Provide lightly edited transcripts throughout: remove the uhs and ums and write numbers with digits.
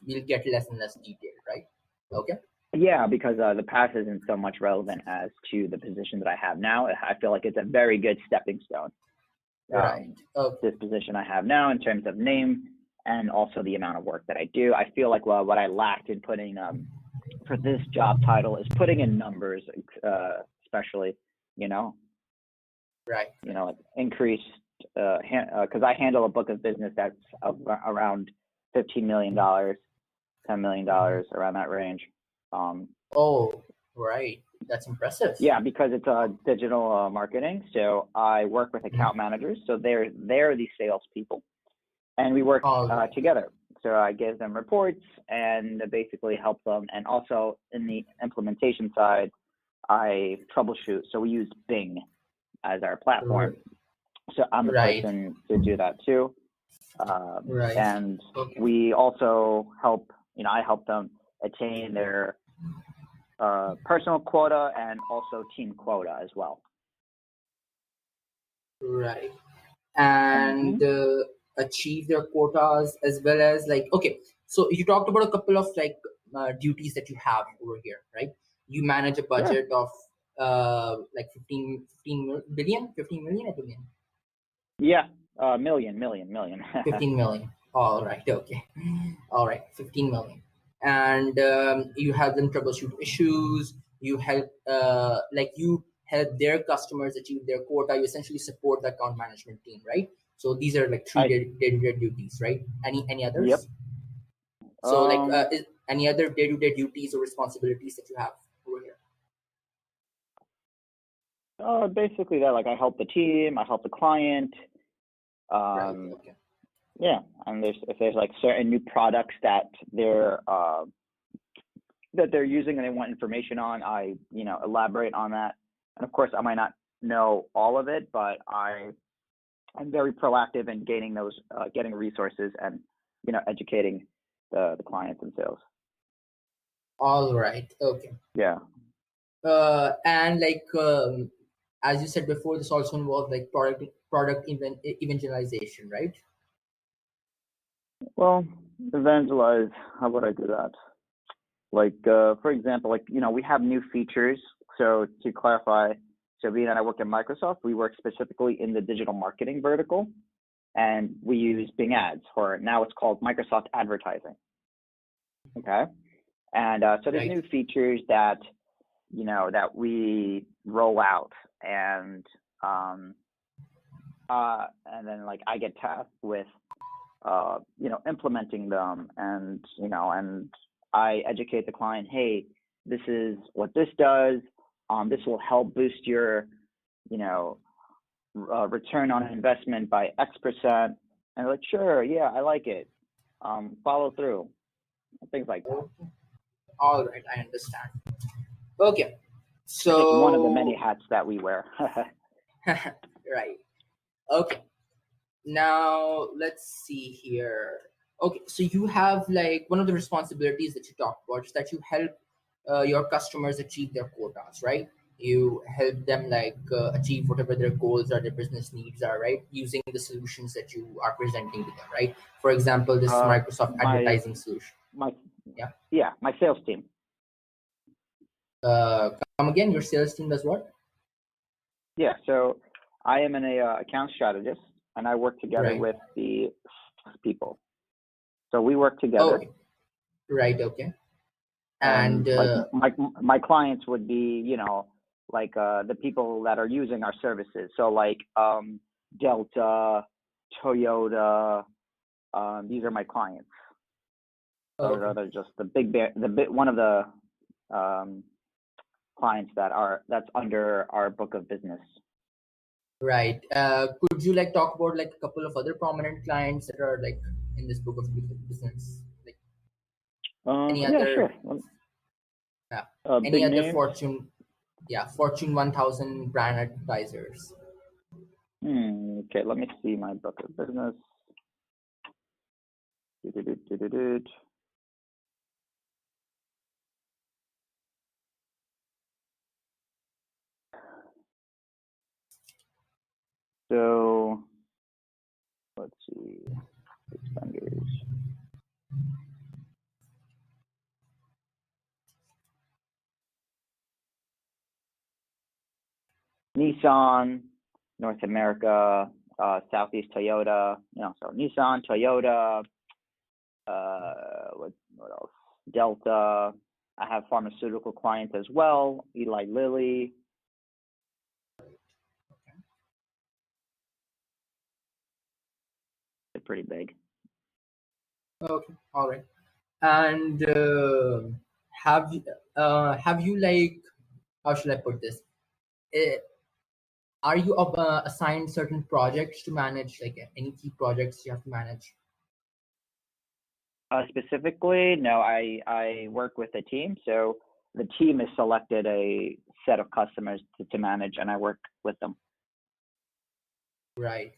we'll get less and less detailed, right? Okay. Yeah, because the past isn't so much relevant as to the position that I have now. I feel like it's a very good stepping stone. Right. Okay. This position I have now in terms of name and also the amount of work that I do. I feel like what I lacked in putting for this job title is putting in numbers, especially, Right. increased, because I handle a book of business that's around $15 million, $10 million, around that range. Oh, right. That's impressive. Yeah, because it's digital marketing. So I work with account managers. So they're the salespeople, and we work together. So I give them reports and basically help them. And also in the implementation side, I troubleshoot. So we use Bing as our platform. So I'm the person to do that too. And we also help, I help them attain their personal quota and also team quota as well. Right. And achieve their quotas as well as okay. So you talked about a couple of duties that you have over here, right? You manage a budget of 15 million, a billion? Yeah, million. 15 million. All right. Okay. All right. 15 million. And you help them troubleshoot issues. You help you help their customers achieve their quota. You essentially support the account management team, right? So these are three day-to-day duties, right? Any others? Yep. So is any other day-to-day duties or responsibilities that you have over here? Basically that, I help the team, I help the client. Okay. Yeah, and if there's certain new products that they're using and they want information on, I elaborate on that. And of course, I might not know all of it, but I'm very proactive in getting resources and educating the clients and sales. All right. Okay. Yeah. And as you said before, this also involves product evangelization, right? Well, evangelize. How would I do that? For example, we have new features. So to clarify, so being that I work at Microsoft, we work specifically in the digital marketing vertical, and we use Bing Ads, or now it's called Microsoft Advertising. Okay, and so there's new features that that we roll out, and then I get tasked with implementing them, and and I educate the client. Hey, this is what this does. This will help boost your return on investment by X%. And they're sure, yeah, I like it. Follow through, things like that. All right, I understand. Okay, so it's one of the many hats that we wear. Right. Okay. Now let's see here. Okay, so you have one of the responsibilities that you talked about is that you help your customers achieve their quotas, right? You help them achieve whatever their goals or their business needs are, right? Using the solutions that you are presenting to them, right? For example, this Microsoft advertising solution. My sales team. Come again, your sales team does what? Yeah, so I am an account strategist, and I work together with the people. So we work together. Okay. Right. Okay. And my clients would be, the people that are using our services. So Delta, Toyota, these are my clients. Those are just one of the clients that's under our book of business. Right. Could you talk about a couple of other prominent clients that are in this book of business? Any other? Sure. Yeah. Any other names? Fortune 1000 brand advertisers. Okay, let me see my book of business. So let's see, vendors. Nissan, North America, Southeast Toyota, so Nissan, Toyota, what else? Delta. I have pharmaceutical clients as well, Eli Lilly. They're pretty big. Okay, all right. And have you like, how should I put this? Uh, are you assigned certain projects to manage, like any key projects you have to manage? Specifically, no, I work with a team. So the team has selected a set of customers to manage, and I work with them. Right.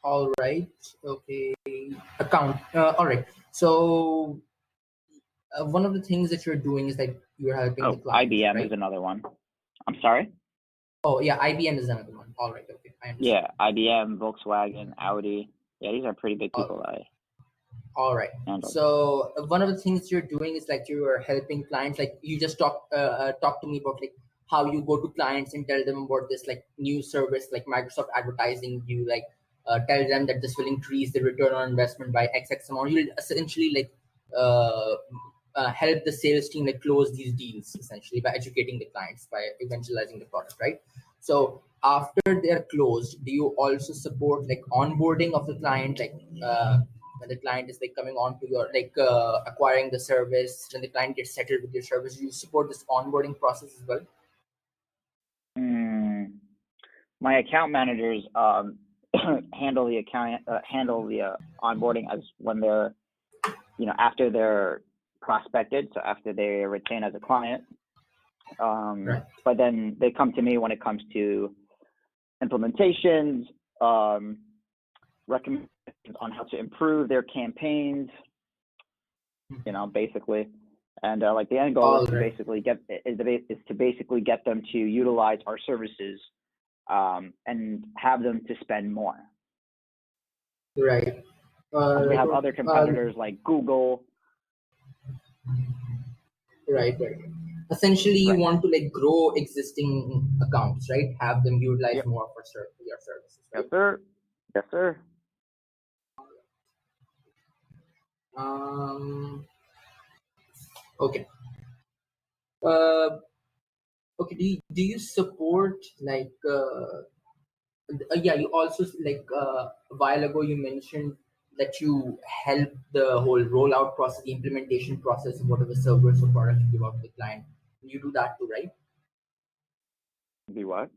All right. Okay. Account. All right. So one of the things that you're doing is like you're helping the Oh, clients, IBM is right? another one. I'm sorry? Oh yeah, IBM is another one. All right. Okay, I understand. Yeah, IBM, Volkswagen, Audi. Yeah, these are pretty big All, people that I all right. handle. So one of the things you're doing is like you are helping clients. Like you just talk to me about like how you go to clients and tell them about this like new service like Microsoft advertising. You like tell them that this will increase the return on investment by X amount. You'll essentially like uh, help the sales team like close these deals essentially by educating the clients by evangelizing the product, right? So after they're closed, do you also support like onboarding of the client, like when the client is like coming on to your like acquiring the service, when the client gets settled with your service, do you support this onboarding process as well? Mm, my account managers handle the onboarding as when they're after they're prospected, so after they retain as a client. Right. But then they come to me when it comes to implementations, recommendations on how to improve their campaigns, basically. And like the end goal is All to right. basically get them to utilize our services and have them to spend more. Right. As we have Okay. other competitors like Google. Right. Essentially, you Right. want to like grow existing accounts, right? Have them utilize Yep. more for your services, Yes, right? sir. Yes, sir. Um. Okay. Uh. Okay. Do you support like yeah, you also like a while ago you mentioned that you help the whole rollout process, the implementation process of whatever service or product you give out to the client. You do that too, right? Be what?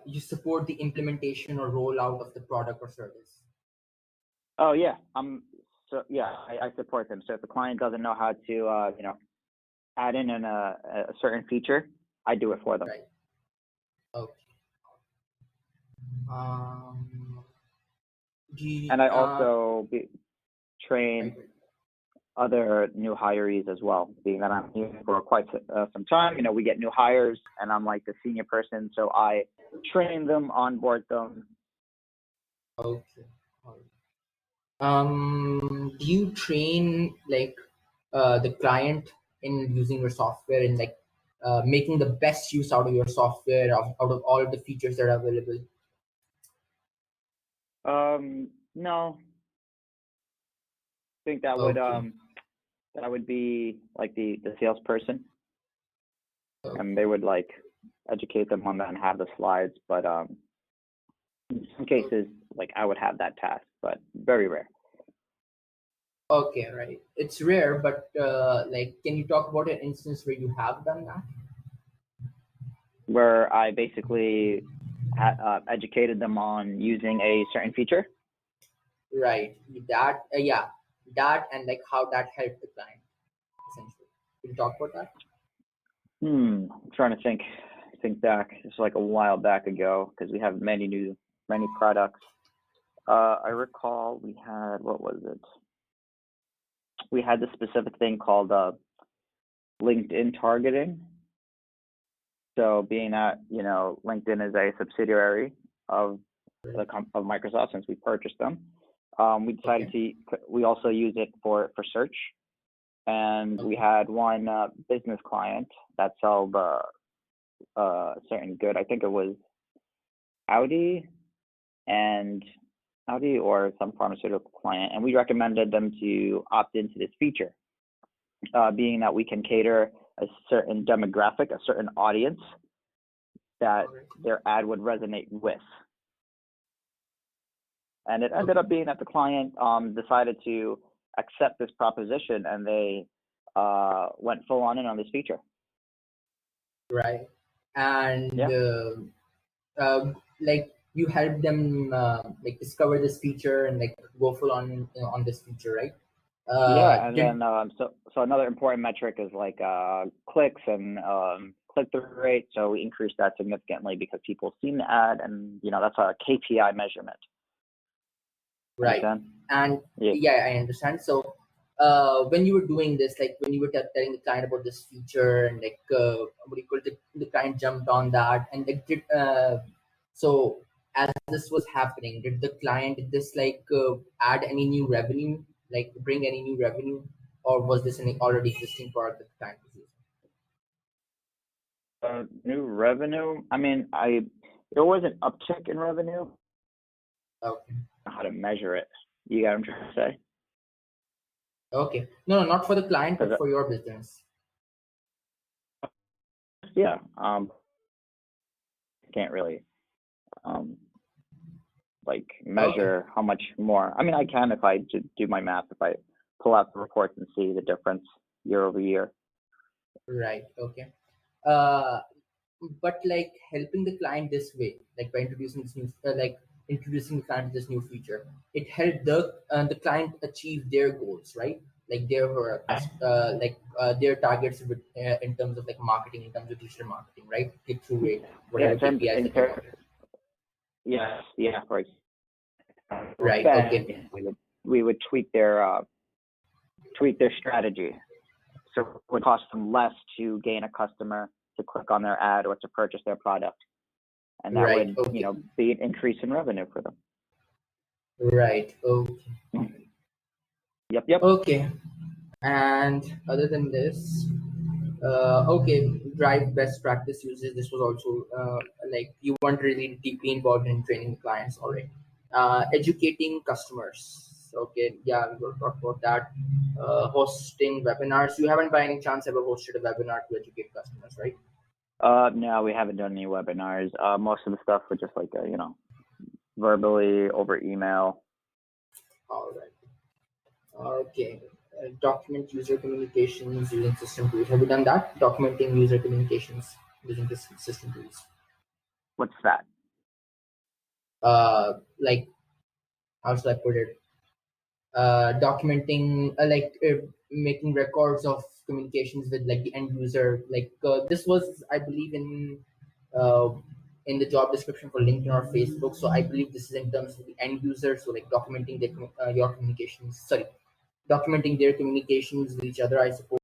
You support the implementation or rollout of the product or service. Oh yeah. So yeah, I support them. So if the client doesn't know how to add in a certain feature, I do it for them. Right. Okay. Um. And I Uh. also train Right. other new hirees as well, being that I'm here for quite some time. We get new hires, and I'm like the senior person, so I train them, onboard them. Okay. All right. Do you train like the client in using your software and like making the best use out of your software out of all the features that are available? No, I think Okay. that would be like the salesperson, and Okay. they would like educate them on that and have the slides. But in some cases, like I would have that task, but very rare. Okay, right. It's rare, but like, can you talk about an instance where you have done that? Where I basically educated them on using a certain feature. Right. That, yeah, that and like how that helped the client, essentially. Can you talk about that? I'm trying to think back. It's like a while back ago because we have many products. I recall we had, what was it? We had this specific thing called LinkedIn targeting. So being that LinkedIn is a subsidiary of of Microsoft since we purchased them, we decided Okay. we also use it for search. and we had one business client that sold a certain good. I think it was Audi and Audi or some pharmaceutical client, and we recommended them to opt into this feature, being that we can cater a certain demographic, a certain audience that their ad would resonate with. And it ended up being that the client decided to accept this proposition, and they went full on in on this feature. Right. And like you help them like discover this feature and like go full on on this feature, right? And then so another important metric is like clicks and click-through rate. So we increased that significantly because people seen the ad, and that's a KPI measurement. Right. And I understand. So when you were doing this, like when you were telling the client about this feature, and like what do you call it, the client jumped on that, and like so as this was happening, did the client like add any new revenue, like bring any new revenue, or was this an already existing product that the client was using? New revenue. I mean, there was an uptick in revenue. Okay. How to measure it? You got what I'm trying to say? Okay. No, not for the client, but for your business. Yeah. Can't really like measure how much more. I mean, I can if I do my math, if I pull out the reports and see the difference year over year. Right. Okay. But like helping the client this way, like by introducing this new, introducing the client to this new feature, it helped the client achieve their goals, right? Like their targets with, in terms of like marketing, in terms of digital marketing, right? Click through rate, whatever KPIs that you wanted. Yes. Yeah. Right. Okay. We would tweak their strategy, so it would cost them less to gain a customer to click on their ad or to purchase their product, and that would be an increase in revenue for them. Right. Okay. Yep. Okay. And other than this, drive best practice uses. This was also like you weren't really deeply involved in training the clients already. Educating customers. Okay, yeah, we will talk about that. Hosting webinars. You haven't by any chance ever hosted a webinar to educate customers, right? No, we haven't done any webinars. Most of the stuff was just like verbally over email. All right. Okay. Document user communications using system tools. Have you done that? Documenting user communications using this system tools. What's that? Like, how should I put it? Documenting, making records of communications with like the end user. Like this was, I believe, in the job description for LinkedIn or Facebook. So I believe this is in terms of the end user. So like documenting your communications. Sorry, documenting their communications with each other, I suppose.